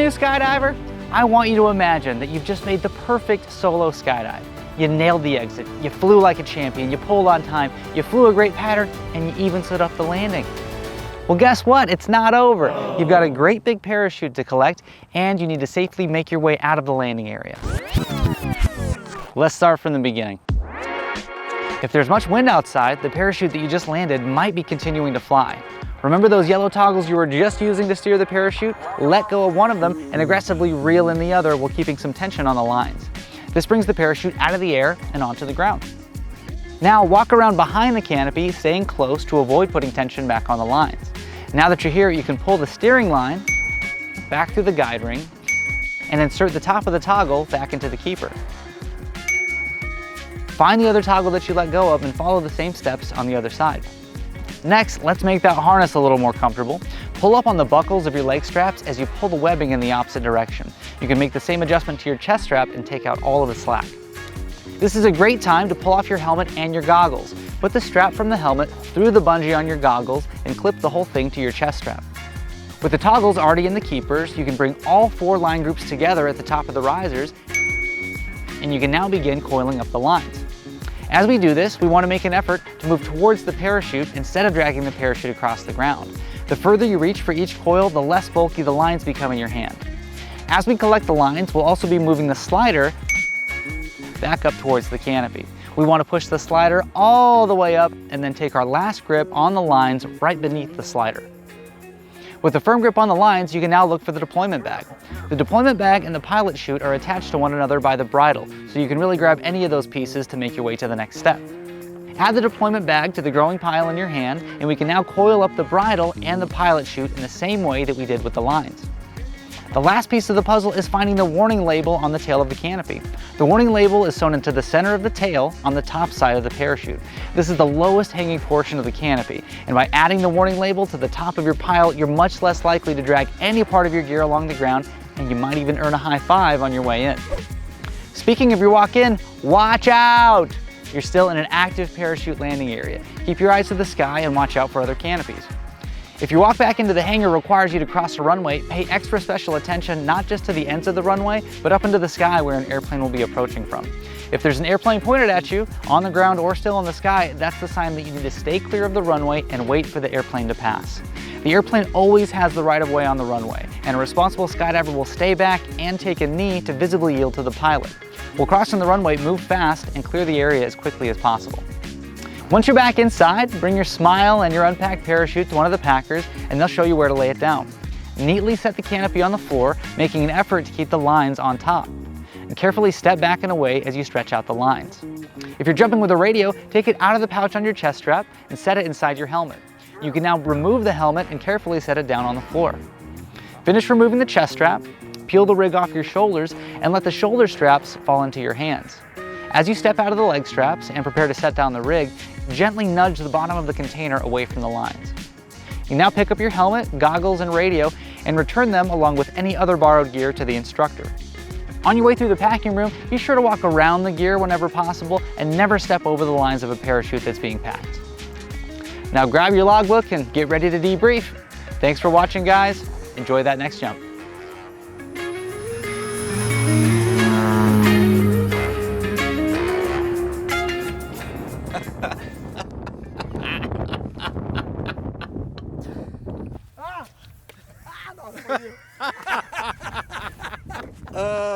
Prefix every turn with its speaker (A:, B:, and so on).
A: new skydiver? I want you to imagine that you've just made the perfect solo skydive. You nailed the exit, you flew like a champion, you pulled on time, you flew a great pattern, and you even stood up the landing. Well, guess what? It's not over. You've got a great big parachute to collect, and you need to safely make your way out of the landing area. Let's start from the beginning. If there's much wind outside, the parachute that you just landed might be continuing to fly. Remember those yellow toggles you were just using to steer the parachute? Let go of one of them and aggressively reel in the other while keeping some tension on the lines. This brings the parachute out of the air and onto the ground. Now walk around behind the canopy, staying close to avoid putting tension back on the lines. Now that you're here, you can pull the steering line back through the guide ring and insert the top of the toggle back into the keeper. Find the other toggle that you let go of and follow the same steps on the other side. Next, let's make that harness a little more comfortable. Pull up on the buckles of your leg straps as you pull the webbing in the opposite direction. You can make the same adjustment to your chest strap and take out all of the slack. This is a great time to pull off your helmet and your goggles. Put the strap from the helmet through the bungee on your goggles and clip the whole thing to your chest strap. With the toggles already in the keepers, you can bring all 4 line groups together at the top of the risers, and you can now begin coiling up the lines. As we do this, we want to make an effort to move towards the parachute instead of dragging the parachute across the ground. The further you reach for each coil, the less bulky the lines become in your hand. As we collect the lines, we'll also be moving the slider back up towards the canopy. We want to push the slider all the way up and then take our last grip on the lines right beneath the slider. With a firm grip on the lines, you can now look for the deployment bag. The deployment bag and the pilot chute are attached to one another by the bridle, so you can really grab any of those pieces to make your way to the next step. Add the deployment bag to the growing pile in your hand, and we can now coil up the bridle and the pilot chute in the same way that we did with the lines. The last piece of the puzzle is finding the warning label on the tail of the canopy. The warning label is sewn into the center of the tail on the top side of the parachute. This is the lowest hanging portion of the canopy, and by adding the warning label to the top of your pile, you're much less likely to drag any part of your gear along the ground, and you might even earn a high five on your way in. Speaking of your walk in, watch out! You're still in an active parachute landing area. Keep your eyes to the sky and watch out for other canopies. If your walk back into the hangar requires you to cross a runway, pay extra special attention not just to the ends of the runway, but up into the sky where an airplane will be approaching from. If there's an airplane pointed at you, on the ground or still in the sky, that's the sign that you need to stay clear of the runway and wait for the airplane to pass. The airplane always has the right of way on the runway, and a responsible skydiver will stay back and take a knee to visibly yield to the pilot. While crossing the runway, move fast and clear the area as quickly as possible. Once you're back inside, bring your smile and your unpacked parachute to one of the packers and they'll show you where to lay it down. Neatly set the canopy on the floor, making an effort to keep the lines on top. And carefully step back and away as you stretch out the lines. If you're jumping with a radio, take it out of the pouch on your chest strap and set it inside your helmet. You can now remove the helmet and carefully set it down on the floor. Finish removing the chest strap, peel the rig off your shoulders, and let the shoulder straps fall into your hands. As you step out of the leg straps and prepare to set down the rig, gently nudge the bottom of the container away from the lines. You now pick up your helmet, goggles, and radio and return them along with any other borrowed gear to the instructor. On your way through the packing room, be sure to walk around the gear whenever possible and never step over the lines of a parachute that's being packed. Now grab your logbook and get ready to debrief. Thanks for watching, guys. Enjoy that next jump.
B: No,